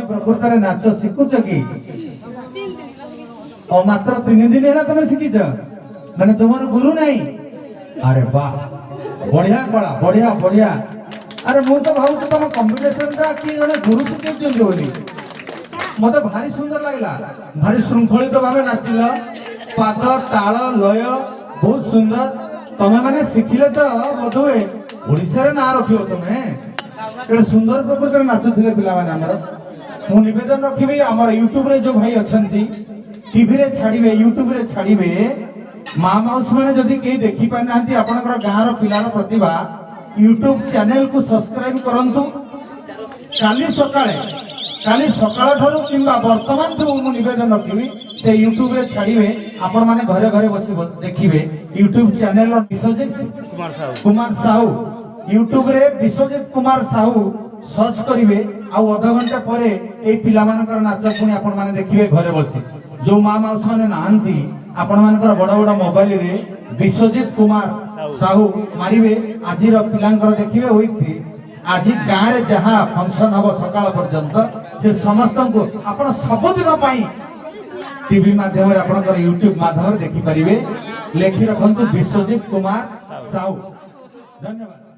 प्रकृत नाच शिखुच कि मात्र 3 दिन है तुम शिखीच मैंने तुम गुरु नहीं। अरे वाह बढ़िया कला बढ़िया बढ़िया। अरे मु तो भाव तुम कंपिटिशन कि जड़े गुरु शिखी मत भारी सुंदर लगला भारी श्रृंखलित भाव नाचिल पाद ताल लय बहुत सुंदर तमे माने शिखिले तो बोधुए ओडिसा रे ना रखियो तुमे सुंदर प्रकृत नाचुले पिला माने हमर मु निवेदन रखी आम यूट्यूब रे जो भाई अच्छा टीवी रे छाड़े यूट्यूब रे छाड़े माँ माउस मैंने जदि कहीं देखी पार ना आपंकर गाँव पिलार प्रतिभा यूट्यूब चैनल को सब्सक्राइब करंतु काली सकाळ ठारू किंबा वर्तमान जो मु निवेदन रखी से यूट्यूब रे छाड़े आपण माने घरे घरे बसी देखिए YouTube channel Vishwajit Kumar Sahu YouTube रे विश्वजित कुमार साहू सर्च करेंगे आधा घंटा पर पिला नाच पुणी आपण मैंने देखिए घरे बसी जो माँ माउस मैंने नहांती आपण मानकर बड़ बड़ मोबाइल रे विश्वजित कुमार साहू मारिबे आज पिलांकर देखिए होई आज गाँव रे जहाँ फंक्शन हम सकाळ पर्यंत से समस्त को आपण सबुदिन पाई टीवी माध्यम आपनकर यूट्यूब माध्यम देखि परिबे लेखि रखंतु विश्वजित कुमार साहू धन्यवाद।